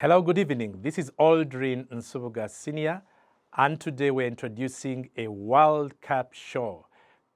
Hello, good evening. This is Aldrin Nsubuga Senior, and today we're introducing a World Cup show.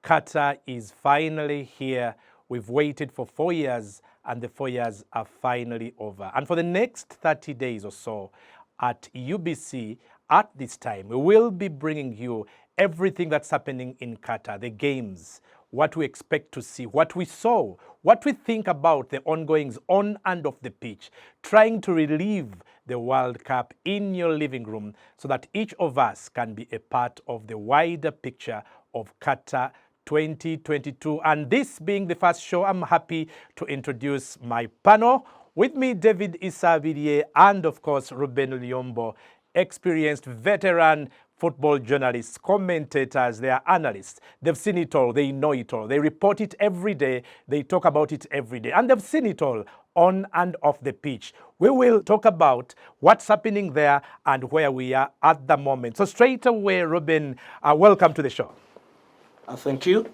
Qatar is finally here. We've waited for 4 years, and the 4 years are finally over. And for the next 30 days or so at UBC, at this time, we will be bringing you everything that's happening in Qatar, the games, what we expect to see, what we saw, what we think about the ongoings on and off the pitch, trying to relive the World Cup in your living room so that each of us can be a part of the wider picture of Qatar 2022. And this being the first show, I'm happy to introduce my panel. With me, David Isavirie and, of course, Ruben Liombo, experienced veteran football journalists, commentators, they are analysts. They've seen it all, they know it all. They report it every day, they talk about it every day, and they've seen it all on and off the pitch. We will talk about what's happening there and where we are at the moment. So straight away, Ruben, welcome to the show. Thank you.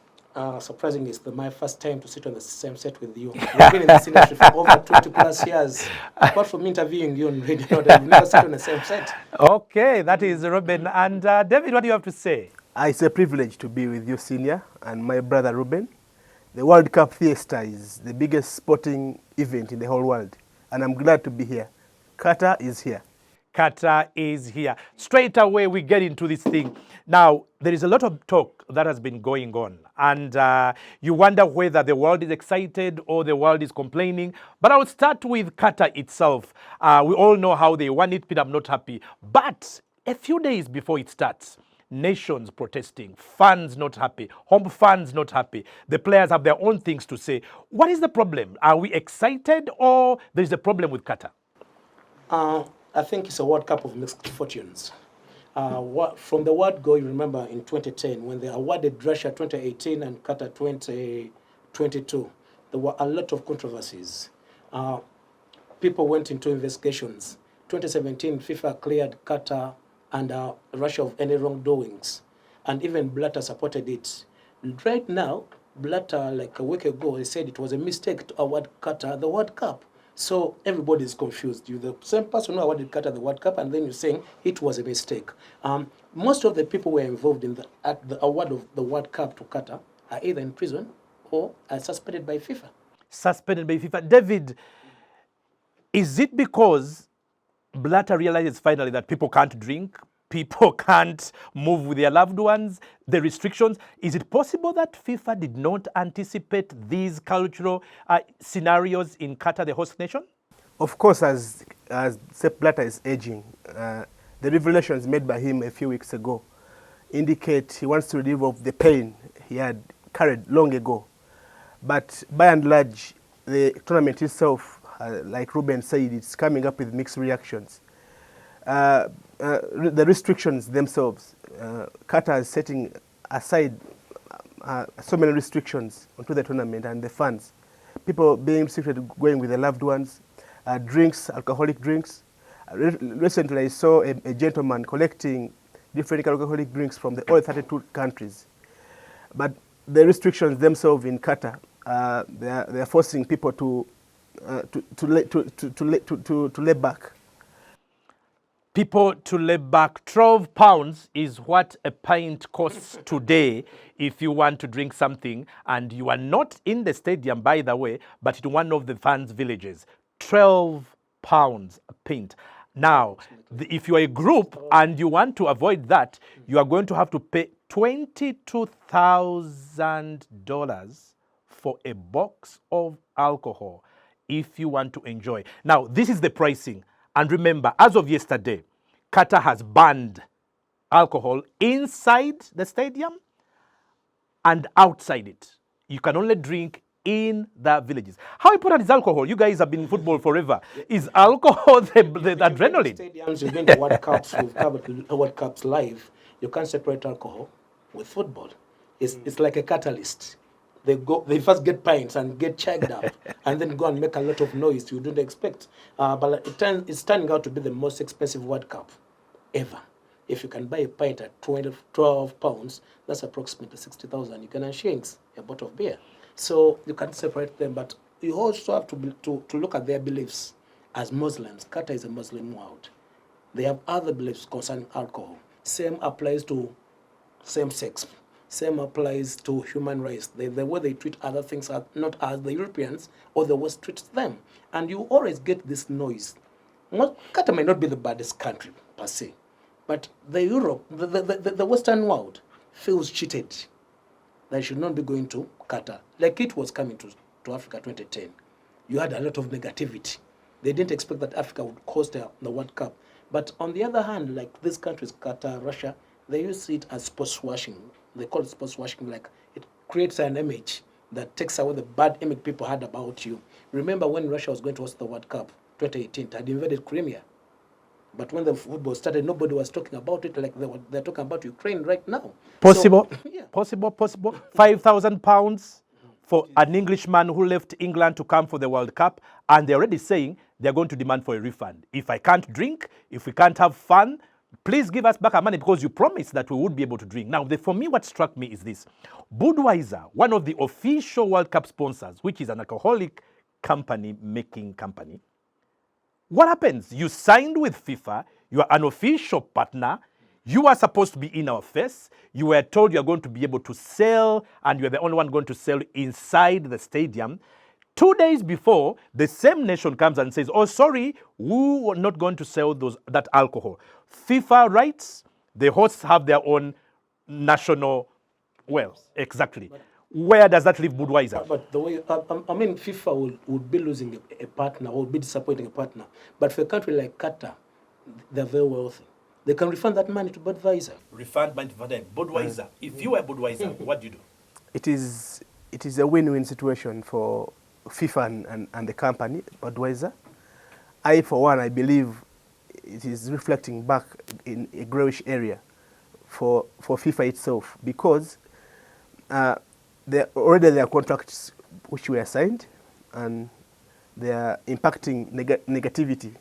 Surprisingly, it's my first time to sit on the same set with you. We've been in this industry for over 20 plus years. Apart from interviewing you on radio, we've never sit on the same set. Okay, that is Ruben. And David, what do you have to say? It's a privilege to be with you, Senior, and my brother Ruben. The World Cup Fiesta is the biggest sporting event in the whole world, and I'm glad to be here. Qatar is here. Qatar is here. Straight away, we get into this thing. Now, there is a lot of talk that has been going on, and you wonder whether the world is excited or the world is complaining. But I'll start with Qatar itself. We all know how they want it, but I'm not happy. But a few days before it starts, nations protesting, fans not happy, home fans not happy. The players have their own things to say. What is the problem? Are we excited or there is a problem with Qatar? I think it's a World Cup of mixed fortunes. From the word go, you remember in 2010 when they awarded Russia 2018 and Qatar 2022, there were a lot of controversies. People went into investigations. 2017, FIFA cleared Qatar and Russia of any wrongdoings, and even Blatter supported it. Right now, Blatter, like a week ago, he said it was a mistake to award Qatar the World Cup. So everybody is confused. You're the same person who awarded Qatar the World Cup, and then you're saying it was a mistake. Most of the people who were involved in the award of the World Cup to Qatar are either in prison or are suspended by FIFA. Suspended by FIFA. David, is it because Blatter realizes finally that people can't drink, people can't move with their loved ones, the restrictions? Is it possible that FIFA did not anticipate these cultural scenarios in Qatar, the host nation? Of course, as Sepp Blatter is aging, the revelations made by him a few weeks ago indicate he wants to relieve of the pain he had carried long ago. But by and large, the tournament itself, like Ruben said, it's coming up with mixed reactions. The restrictions themselves, Qatar is setting aside so many restrictions onto the tournament and the fans. People being restricted going with their loved ones, drinks, alcoholic drinks. Recently, I saw a gentleman collecting different alcoholic drinks from all 32 countries. But the restrictions themselves in Qatar, they are forcing people to lay back. People to lay back. £12 is what a pint costs today if you want to drink something and you are not in the stadium, by the way, but in one of the fans' villages. £12 a pint. Now, if you are a group and you want to avoid that, you are going to have to pay $22,000 for a box of alcohol if you want to enjoy. Now, this is the pricing. And remember, as of yesterday, Qatar has banned alcohol inside the stadium and outside it. You can only drink in the villages. How important is alcohol? You guys have been in football forever. Is alcohol the adrenaline? Stadiums, you've been to World Cups, we've covered World Cups live. You can't separate alcohol with football. It's like a catalyst. They first get pints and get checked up, and then go and make a lot of noise you didn't expect. But it's turning out to be the most expensive World Cup ever. If you can buy a pint at 12 pounds, that's approximately 60,000 Ugandan shillings, a bottle of beer. So you can't separate them, but you also have to look at their beliefs. as Muslims, Qatar is a Muslim world. They have other beliefs concerning alcohol. Same applies to same sex. Same applies to human rights. The way they treat other things are not as the Europeans or the West treats them. And you always get this noise. Qatar may not be the baddest country per se, but the Europe, the Western world feels cheated. They should not be going to Qatar. Like it was coming to Africa 2010. You had a lot of negativity. They didn't expect that Africa would host the World Cup. But on the other hand, like these countries, Qatar, Russia, they use it as sports washing. They call it sports washing, like it creates an image that takes away the bad image people had about you. Remember when Russia was going to host the World Cup 2018, it had invaded Crimea. But when the football started, nobody was talking about it like they're talking about Ukraine right now. Possible, So, yeah. possible. £5,000 for an Englishman who left England to come for the World Cup, and they're already saying they're going to demand for a refund. If I can't drink, if we can't have fun, please give us back our money because you promised that we would be able to drink. Now, for me, what struck me is this. Budweiser, one of the official World Cup sponsors, which is an alcoholic making company, what happens? You signed with FIFA, you are an official partner, you are supposed to be in our face, you were told you are going to be able to sell, and you're the only one going to sell inside the stadium. 2 days before, the same nation comes and says, oh, sorry, we were not going to sell that alcohol. FIFA rights, the hosts have their own national, well, exactly. Where does that leave Budweiser? But the way, I mean, FIFA would be losing a partner or would be disappointing a partner. But for a country like Qatar, they're very wealthy. They can refund that money to Budweiser. Refund money to Budweiser. If you were Budweiser, what do you do? It is a win-win situation for FIFA and the company, Budweiser. I, for one, I believe it is reflecting back in a grayish area for FIFA itself because already there are contracts which were signed and they are impacting negativity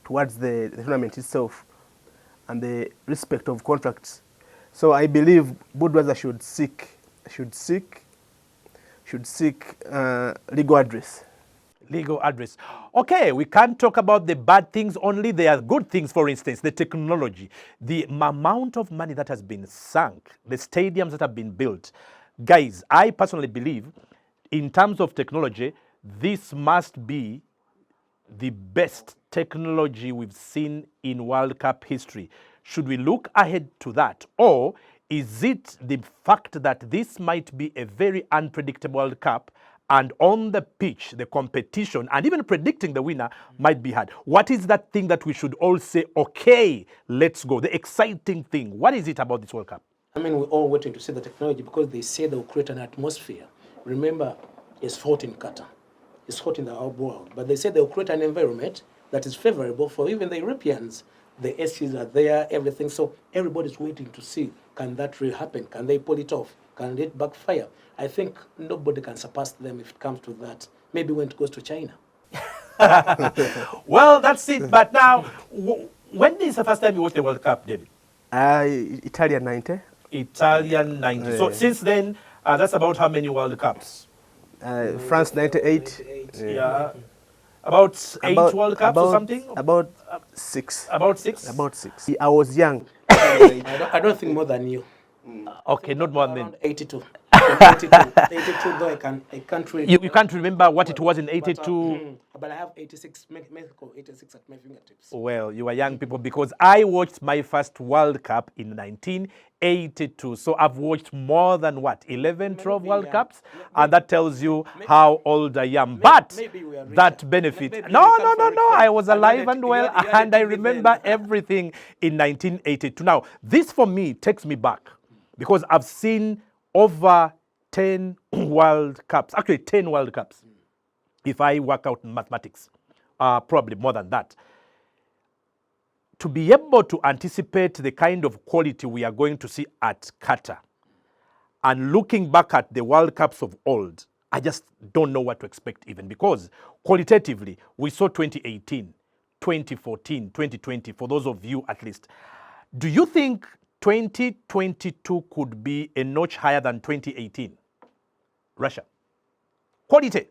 towards the tournament itself and the respect of contracts. So I believe Budweiser should seek legal address. Legal address. Okay, we can't talk about the bad things only. There are good things, for instance, the technology, the amount of money that has been sunk, the stadiums that have been built. Guys, I personally believe in terms of technology, this must be the best technology we've seen in World Cup history. Should we look ahead to that? Or is it the fact that this might be a very unpredictable World Cup and on the pitch, the competition and even predicting the winner might be hard? What is that thing that we should all say, okay, let's go? The exciting thing. What is it about this World Cup? I mean, we're all waiting to see the technology because they say they'll create an atmosphere. Remember, it's hot in Qatar. It's hot in the Arab world. But they say they'll create an environment that is favorable for even the Europeans. The ACs are there, everything. So everybody's waiting to see, can that really happen? Can they pull it off? Can it backfire? I think nobody can surpass them if it comes to that. Maybe when it goes to China. Well, that's it. But now, when is the first time you watched the World Cup, David? Italian 90. Italian 90. So since then, that's about how many World Cups? France 98. Yeah. About eight World Cups or something? About 6. About 6? About 6. I was young. I don't think more than you. Okay, not more than 82. 82, though I can't really. You can't remember what it was in 82? But I have 86, Mexico 86 at my fingertips. Well, you are young people because I watched my first World Cup in 1982. So I've watched more than what, 11, 12 World Cups? And that tells you how old I am. But that benefit. No. I was alive and well, and I remember everything in 1982. Now, this for me takes me back because I've seen over 10 World Cups, actually 10 World Cups, if I work out mathematics, probably more than that. To be able to anticipate the kind of quality we are going to see at Qatar, and looking back at the World Cups of old, I just don't know what to expect even, because qualitatively, we saw 2018, 2014, 2020, for those of you at least. Do you think 2022 could be a notch higher than 2018? Russia. Quality.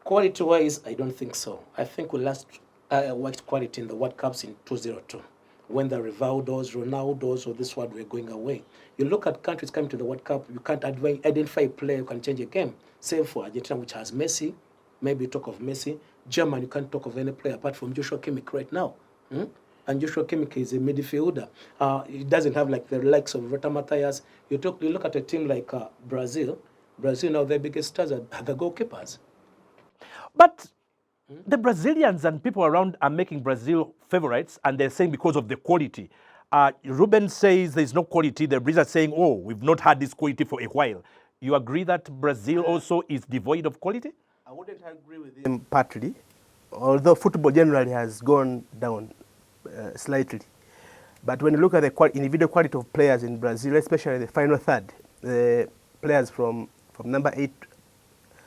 Quality-wise, I don't think so. I think we last watched quality in the World Cups in 2002, when the Rivaldos, Ronaldos, or this world were going away. You look at countries coming to the World Cup, you can't identify a player who can change a game, save for Argentina, which has Messi. Maybe you talk of Messi. Germany, you can't talk of any player apart from Joshua Kimmich right now. And Joshua Kimmich is a midfielder. He doesn't have like the likes of Rota Matthias. You look at a team like Brazil. Brazil now, their biggest stars are the goalkeepers. But the Brazilians and people around are making Brazil favorites, and they're saying because of the quality. Ruben says there's no quality. The Brazilians are saying, oh, we've not had this quality for a while. You agree that Brazil also is devoid of quality? I wouldn't agree with him partly, although football generally has gone down slightly. But when you look at the individual quality of players in Brazil, especially the final third, the players from number 8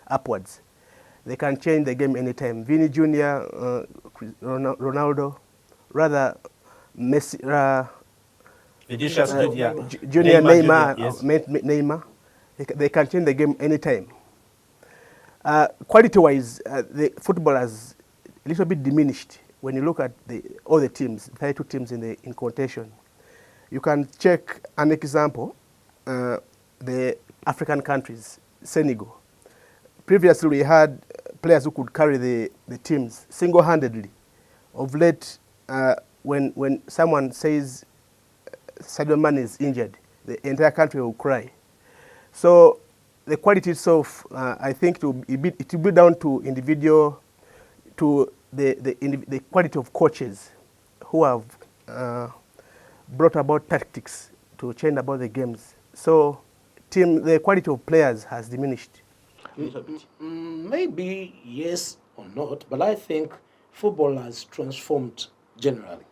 upwards, they can change the game anytime. Vini Jr., Ronaldo, rather Messi, Vinicius Junior, Junior Neymar, yes. Neymar, they can change the game anytime. Quality-wise, the football has a little bit diminished when you look at all the teams, 32 teams in quotation. You can check an example, the African countries, Senegal. Previously, we had players who could carry the teams single-handedly. Of late, when someone says Sadio Mane is injured, the entire country will cry. So the quality itself, I think it will be down to individual, to the quality of coaches who have brought about tactics to change about the games. So the quality of players has diminished. Maybe yes or not, but I think football has transformed generally.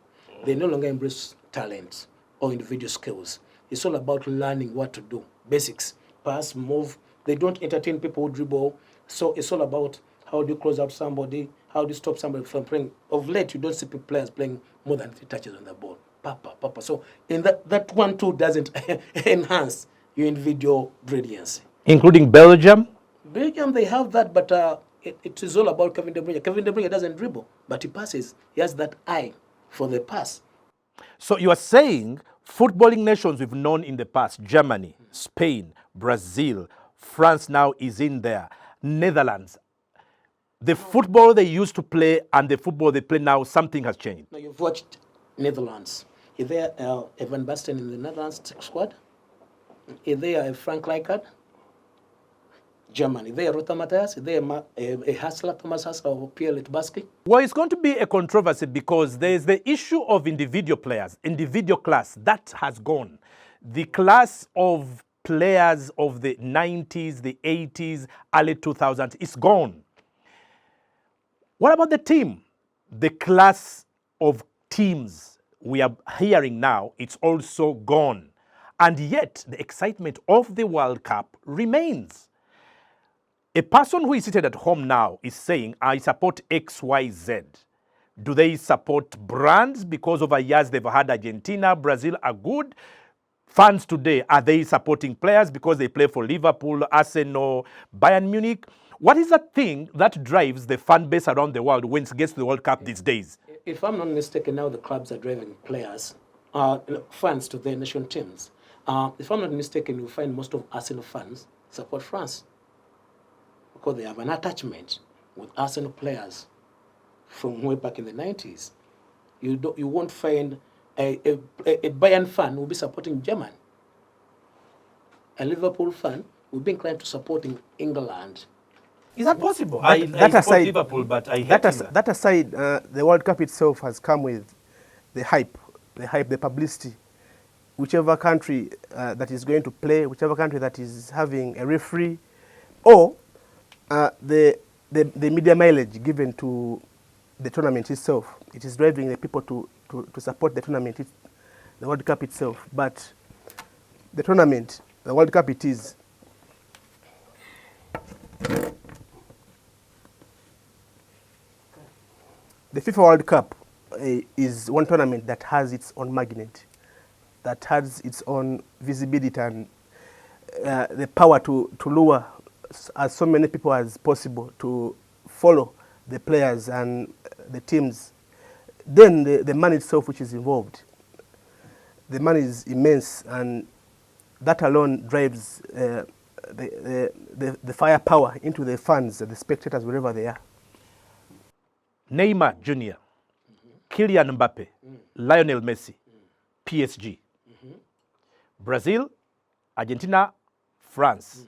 They no longer embrace talent or individual skills. It's all about learning what to do, basics, pass, move. They don't entertain people who dribble. So it's all about how do you close out somebody, how do you stop somebody from playing. Of late, you don't see players playing more than 3 touches on the ball. Papa. So in that one too doesn't enhance your individual brilliance. Including Belgium? Belgium, they have that, but it is all about Kevin De Bruyne. Kevin De Bruyne doesn't dribble, but he passes. He has that eye for the pass. So you are saying footballing nations we've known in the past, Germany, Spain, Brazil, France now is in there, Netherlands. The football they used to play and the football they play now, something has changed. Now you've watched Netherlands. Is there Evan Basten in the Netherlands squad? Is there Frank Rijkaard? Germany. Is there Rota Matthias? Is there a Hassler, Thomas Hassler, or Pierre Litbarski? Well, it's going to be a controversy because there's the issue of individual players, individual class. That has gone. The class of players of the 90s, the 80s, early 2000s is gone. What about the team? The class of teams we are hearing now, it's also gone. And yet, the excitement of the World Cup remains. A person who is seated at home now is saying, I support XYZ. Do they support brands because over years they've had Argentina, Brazil are good? Fans today, are they supporting players because they play for Liverpool, Arsenal, Bayern Munich? What is the thing that drives the fan base around the world when it gets to the World Cup these days? If I'm not mistaken, now the clubs are driving players, fans to their national teams. If I'm not mistaken, you'll find most of Arsenal fans support France because they have an attachment with Arsenal players from way back in the 90s. You won't find a Bayern fan will be supporting Germany. A Liverpool fan will be inclined to supporting England. Is that possible? That aside, Liverpool, but I hate that aside, the World Cup itself has come with the hype, the publicity. Whichever country that is going to play, whichever country that is having a referee, or the media mileage given to the tournament itself. It is driving the people to support the tournament, the World Cup itself. But the tournament, the World Cup it is. The FIFA World Cup is one tournament that has its own magnet, that has its own visibility and the power to lure as so many people as possible to follow the players and the teams. Then the money itself which is involved, the money is immense, and that alone drives the firepower into the fans, the spectators, wherever they are. Neymar Jr., Kylian Mbappe, Lionel Messi, PSG, Brazil, Argentina, France.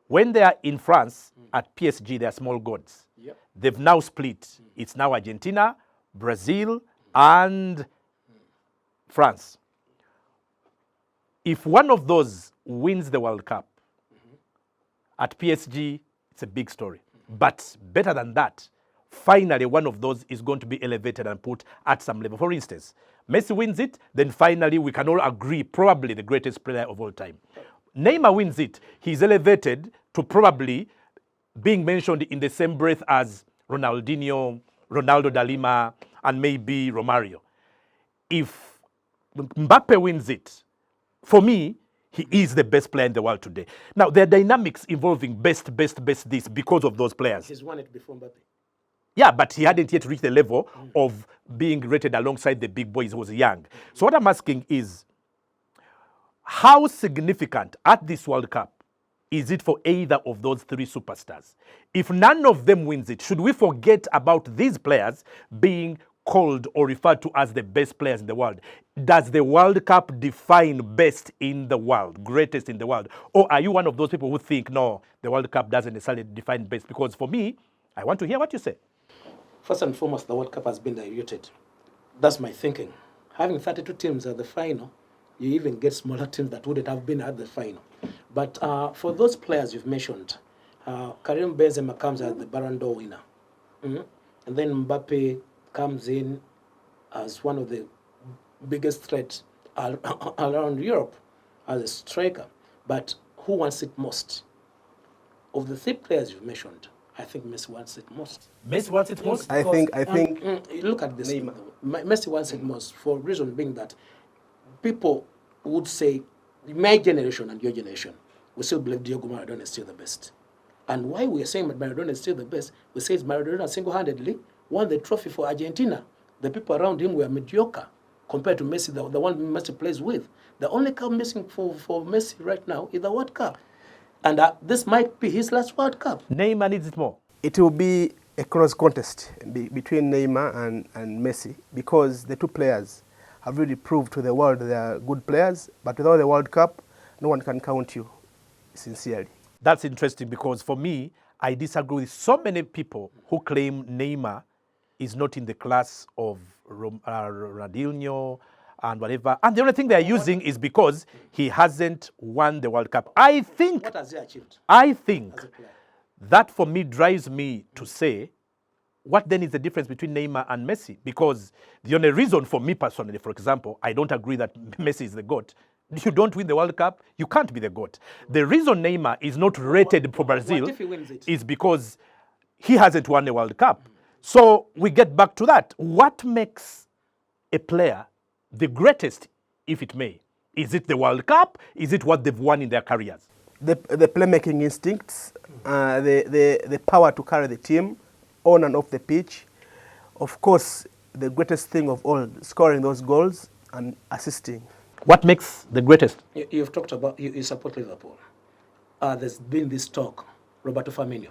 When they are in France, at PSG, they are small gods. Yep. They've now split. It's now Argentina, Brazil, and France. If one of those wins the World Cup, at PSG, it's a big story. But better than that, finally one of those is going to be elevated and put at some level. For instance, Messi wins it, then finally we can all agree probably the greatest player of all time. Neymar wins it, he's elevated to probably being mentioned in the same breath as Ronaldinho, Ronaldo da Lima, and maybe Romario. If Mbappe wins it, for me, he is the best player in the world today. Now, there are dynamics involving best this because of those players. He's won it before Mbappe. Yeah, but he hadn't yet reached the level of being rated alongside the big boys. He was young. So what I'm asking is, how significant at this World Cup is it for either of those three superstars? If none of them wins it, should we forget about these players being called or referred to as the best players in the world? Does the World Cup define best in the world, greatest in the world? Or are you one of those people who think, no, the World Cup doesn't necessarily define best? Because for me, I want to hear what you say. First and foremost, the World Cup has been diluted. That's my thinking. Having 32 teams at the final, you even get smaller teams that wouldn't have been at the final. But for those players you've mentioned, Karim Benzema comes as the Ballon d'Or winner. And then Mbappe comes in as one of the biggest threats around Europe as a striker. But who wants it most? Of the three players you've mentioned, I think Messi wants it most. Messi wants it most? I think Look at this. Neymar. Messi wants it most for reason being that people would say, my generation and your generation, we still believe Diego Maradona is still the best. And why we are saying that Maradona is still the best, we say Maradona single-handedly won the trophy for Argentina. The people around him were mediocre compared to Messi, the one Messi plays with. The only cup missing for Messi right now is the World Cup. And this might be his last World Cup. Neymar needs it more. it will be a close contest between Neymar and Messi, because the two players have really proved to the world they are good players, but without the World Cup, no one can count you sincerely. That's interesting, because for me, I disagree with so many people who claim Neymar is not in the class of Ronaldinho and whatever. And the only thing they're using is because he hasn't won the World Cup. I think, What has he achieved I think as a player? that for me drives me to say, what then is the difference between Neymar and Messi? Because the only reason for me personally, for example, I don't agree that Messi is the GOAT. If you don't win the World Cup, you can't be the GOAT. The reason Neymar is not rated for Brazil What if he wins it? is because he hasn't won the World Cup. So we get back to that. What makes a player the greatest, if it may? Is it the World Cup? Is it what they've won in their careers? The playmaking instincts, the power to carry the team on and off the pitch. Of course, the greatest thing of all, scoring those goals and assisting. What makes the greatest? You've talked about, you support Liverpool. There's been this talk, Roberto Firmino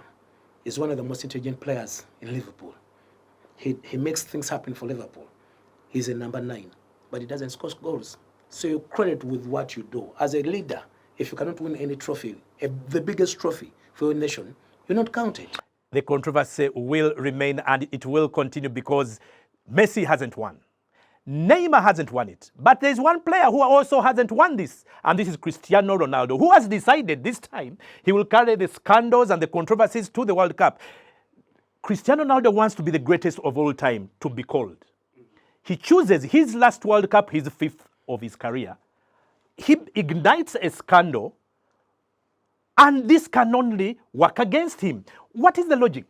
is one of the most intelligent players in Liverpool. He makes things happen for Liverpool. He's a number 9, but he doesn't score goals. So you credit with what you do. As a leader, if you cannot win any trophy, the biggest trophy for your nation, you're not counted. The controversy will remain and it will continue because Messi hasn't won. Neymar hasn't won it. But there's one player who also hasn't won this, and this is Cristiano Ronaldo, who has decided this time he will carry the scandals and the controversies to the World Cup. Cristiano Ronaldo wants to be the greatest of all time, to be called. He chooses his last World Cup, his 5th of his career. He ignites a scandal, and this can only work against him. What is the logic?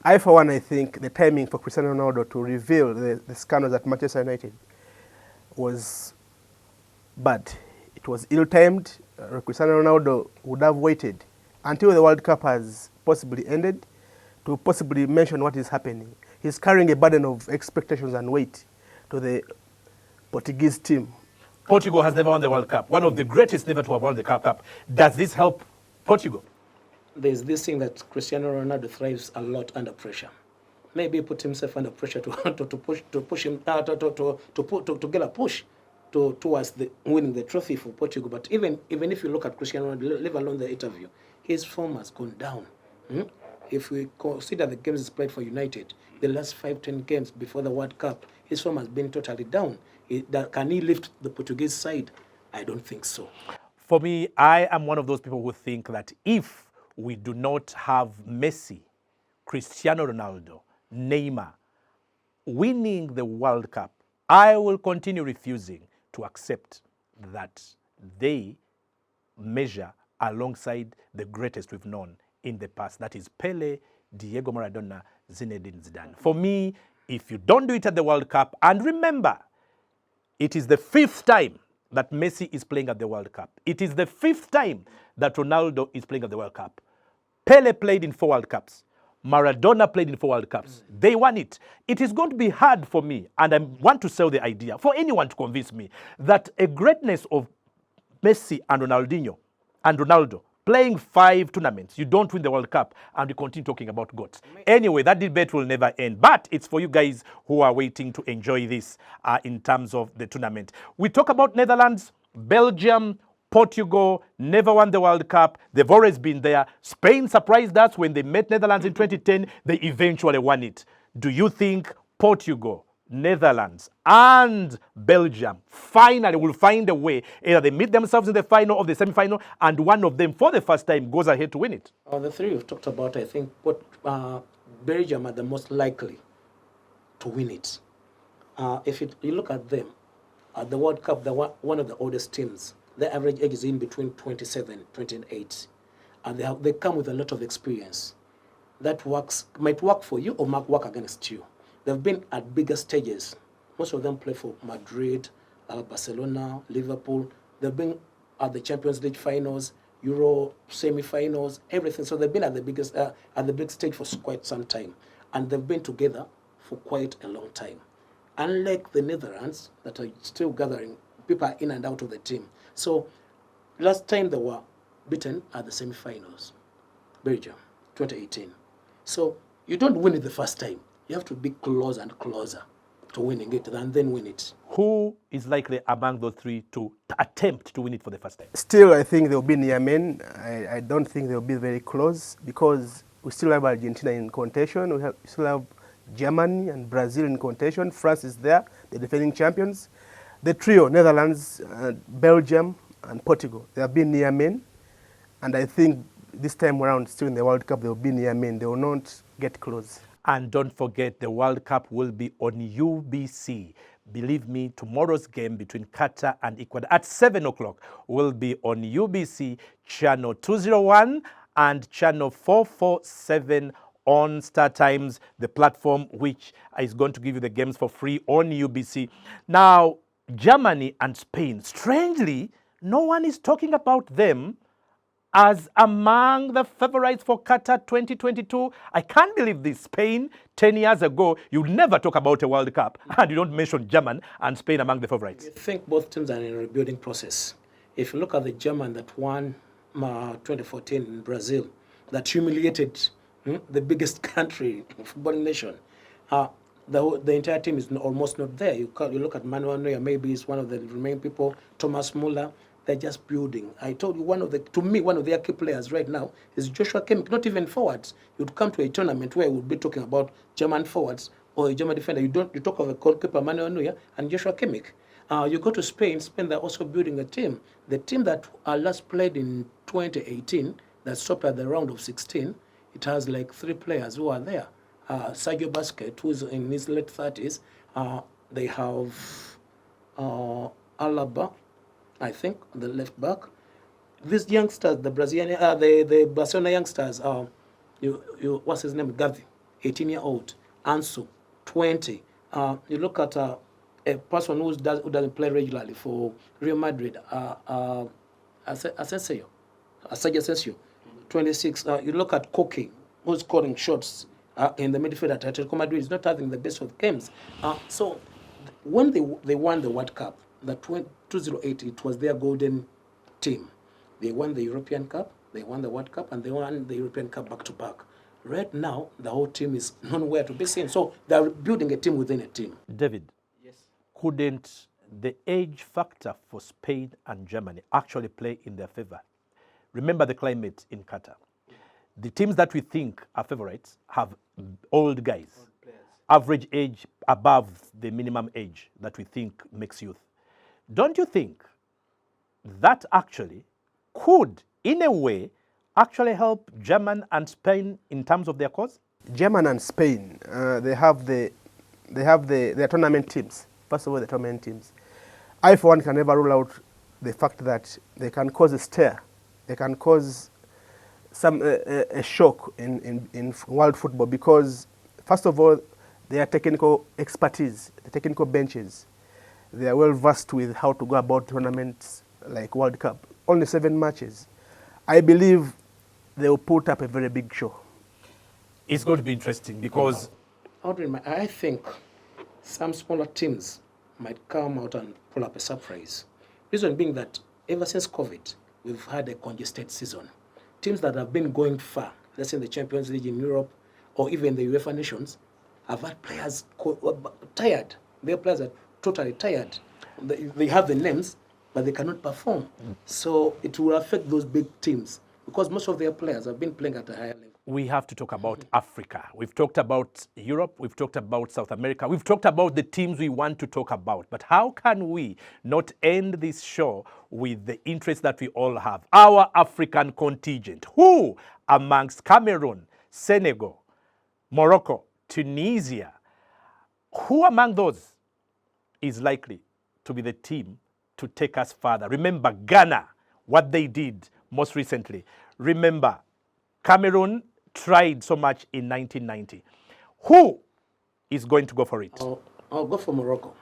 I, for one, I think the timing for Cristiano Ronaldo to reveal the scandals at Manchester United was bad. It was ill-timed. Cristiano Ronaldo would have waited until the World Cup has possibly ended to possibly mention what is happening. He's carrying a burden of expectations and weight to the Portuguese team. Portugal has never won the World Cup, one of the greatest never to have won the Cup. Does this help Portugal? There's this thing that Cristiano Ronaldo thrives a lot under pressure. Maybe he put himself under pressure to push him to get a push towards winning the trophy for Portugal. But even if you look at Cristiano Ronaldo, leave alone the interview, his form has gone down. If we consider the games he's played for United, the last 5-10 games before the World Cup, his form has been totally down. Can he lift the Portuguese side? I don't think so. For me, I am one of those people who think that if we do not have Messi, Cristiano Ronaldo, Neymar winning the World Cup, I will continue refusing to accept that they measure alongside the greatest we've known in the past. That is Pele, Diego Maradona, Zinedine Zidane. For me, if you don't do it at the World Cup, and remember, it is the 5th time that Messi is playing at the World Cup. It is the 5th time that Ronaldo is playing at the World Cup. Pele played in 4 World Cups. Maradona played in 4 World Cups. They won it. It is going to be hard for me, and I want to sell the idea, for anyone to convince me that a greatness of Messi and Ronaldo playing 5 tournaments, you don't win the World Cup, and you continue talking about GOATs. Anyway, that debate will never end. But it's for you guys who are waiting to enjoy this in terms of the tournament. We talk about Netherlands, Belgium, Portugal, never won the World Cup. They've always been there. Spain surprised us when they met Netherlands in 2010. They eventually won it. Do you think Portugal, Netherlands, and Belgium finally will find a way? Either they meet themselves in the final or the semi-final, and one of them, for the first time, goes ahead to win it. The 3 we've talked about, I think Belgium are the most likely to win it. If you look at them, at the World Cup, they're one of the oldest teams. Their average age is in between 27, 28. And they come with a lot of experience. That might work for you or might work against you. They've been at bigger stages. Most of them play for Madrid, Barcelona, Liverpool. They've been at the Champions League finals, Euro semi-finals, everything. So they've been at the big stage for quite some time. And they've been together for quite a long time. Unlike the Netherlands, that are still gathering, people are in and out of the team. So last time they were beaten at the semi-finals, Belgium, 2018. So you don't win it the first time. You have to be closer and closer to winning it and then win it. Who is likely among those 3 to attempt to win it for the first time? Still, I think they'll be near men. I don't think they'll be very close because we still have Argentina in contention. We still have Germany and Brazil in contention. France is there, the defending champions. The trio, Netherlands, Belgium, and Portugal, they have been near men. And I think this time around, still in the World Cup, they will be near men. They will not get close. And don't forget, the World Cup will be on UBC. Believe me, tomorrow's game between Qatar and Ecuador at 7 o'clock will be on UBC channel 201 and channel 447 on Star Times, the platform which is going to give you the games for free on UBC. Now, Germany and Spain, strangely, no one is talking about them as among the favorites for Qatar 2022. I can't believe this. Spain, 10 years ago, you never talk about a World Cup and you don't mention German and Spain among the favorites. I think both teams are in a rebuilding process. If you look at the German that won 2014 in Brazil, that humiliated the biggest country, football nation, the entire team is almost not there. You look at Manuel Neuer, maybe he's one of the remaining people, Thomas Muller. They're just building. I told you one of their key players right now is Joshua Kimmich, not even forwards. You'd come to a tournament where we'd be talking about German forwards or a German defender. You talk of a goalkeeper, Manuel Neuer, and Joshua Kimmich. You go to Spain, they're also building a team. The team that last played in 2018, that stopped at the round of 16, it has like 3 players who are there. Sergio Busquets, who's in his late 30s. They have Alaba, I think, on the left back. These youngsters, the Brazilian, the Barcelona youngsters, what's his name? Gavi, 18-year-old. Ansu, 20. You look at a person who doesn't play regularly for Real Madrid, Sergio Asensio, 26. You look at Koke, who's scoring shots in the midfield at Atletico Madrid is not having the best of games. So when they won the World Cup, the 2008, it was their golden team. They won the European Cup, they won the World Cup, and they won the European Cup back to back. Right now, the whole team is nowhere to be seen. So they're building a team within a team. David, Yes. couldn't the age factor for Spain and Germany actually play in their favor? Remember the climate in Qatar. The teams that we think are favorites have old guys, average age above the minimum age that we think makes youth. Don't you think that actually could, in a way, actually help Germany and Spain in terms of their cause? Germany and Spain, they have their tournament teams. First of all, the tournament teams. I, for one, can never rule out the fact that they can cause a stir. They can cause some a shock in world football because, first of all, their technical expertise, the technical benches, they are well versed with how to go about tournaments like World Cup. Only 7 matches. I believe they will put up a very big show. It's going to be interesting because I think some smaller teams might come out and pull up a surprise. Reason being that ever since COVID, we've had a congested season. Teams that have been going far, let's say in the Champions League in Europe or even the UEFA Nations, have had players tired. Their players are totally tired. They have the names, but they cannot perform. So it will affect those big teams because most of their players have been playing at a higher level. we have to talk about Africa. We've talked about Europe, we've talked about South America, we've talked about the teams we want to talk about. But how can we not end this show with the interest that we all have? Our African contingent. Who amongst Cameroon, Senegal, Morocco, Tunisia, who among those is likely to be the team to take us further? Remember Ghana, what they did most recently. Remember Cameroon tried so much in 1990. Who is going to go for it? I'll go for Morocco.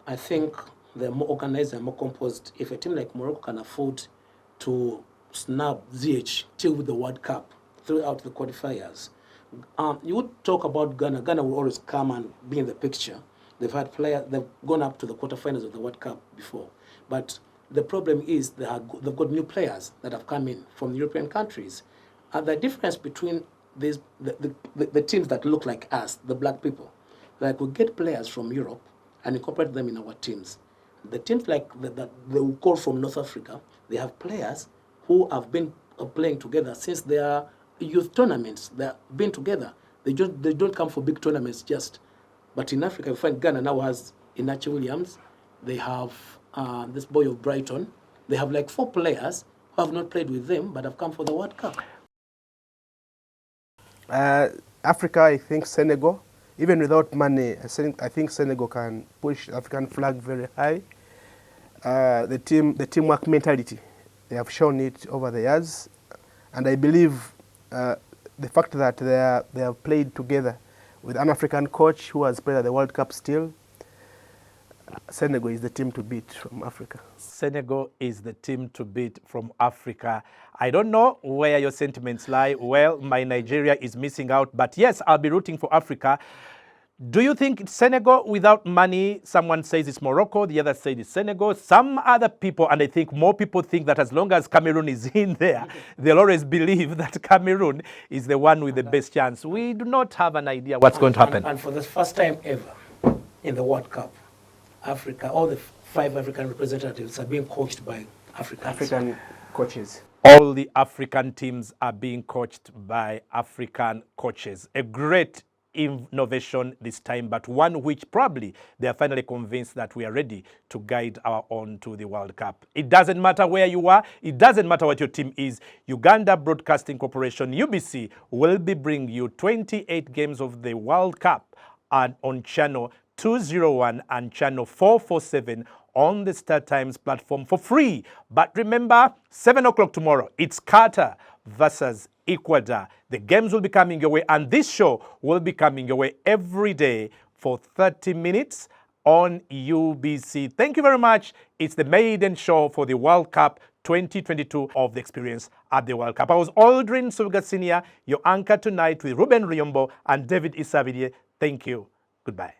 I think they're more organized and more composed. If a team like Morocco can afford to snap ZH till the World Cup throughout the qualifiers, you would talk about Ghana. Ghana will always come and be in the picture. They've had players, they've gone up to the quarterfinals of the World Cup before. But the problem is they've got new players that have come in from European countries. And the difference between these, the teams that look like us, the black people, like we get players from Europe and incorporate them in our teams. The teams like that they will call from North Africa, they have players who have been playing together since their youth tournaments. They've been together. They don't come for big tournaments just. But in Africa, you find Ghana now has Inachi Williams. They have this boy of Brighton. They have like 4 players who have not played with them but have come for the World Cup. Africa, I think Senegal, even without money, I think Senegal can push African flag very high. The teamwork mentality, they have shown it over the years, and I believe the fact that they have played together with an African coach who has played at the World Cup still, Senegal is the team to beat from Africa. Senegal is the team to beat from Africa. I don't know where your sentiments lie. Well, my Nigeria is missing out. But yes, I'll be rooting for Africa. Do you think it's Senegal without money? Someone says it's Morocco. The other says it's Senegal. Some other people, and I think more people think that as long as Cameroon is in there, they'll always believe that Cameroon is the one with the best chance. We do not have an idea what's going to happen. And for the first time ever in the World Cup, Africa, all the 5 African representatives are being coached by African coaches. All the African teams are being coached by African coaches. A great innovation this time, but one which probably they are finally convinced that we are ready to guide our own to the World Cup. It doesn't matter where you are. It doesn't matter what your team is. Uganda Broadcasting Corporation, UBC, will be bringing you 28 games of the World Cup and on channel 201 and channel 447 on the Star Times platform for free. But remember, 7 o'clock tomorrow, it's Qatar versus Ecuador. The games will be coming your way, and this show will be coming your way every day for 30 minutes on UBC. Thank you very much. It's the maiden show for the World Cup 2022 of the experience at the World Cup. I was Aldrin Subuga Senior, your anchor tonight with Ruben Riombo and David Isabidie. Thank you. Goodbye.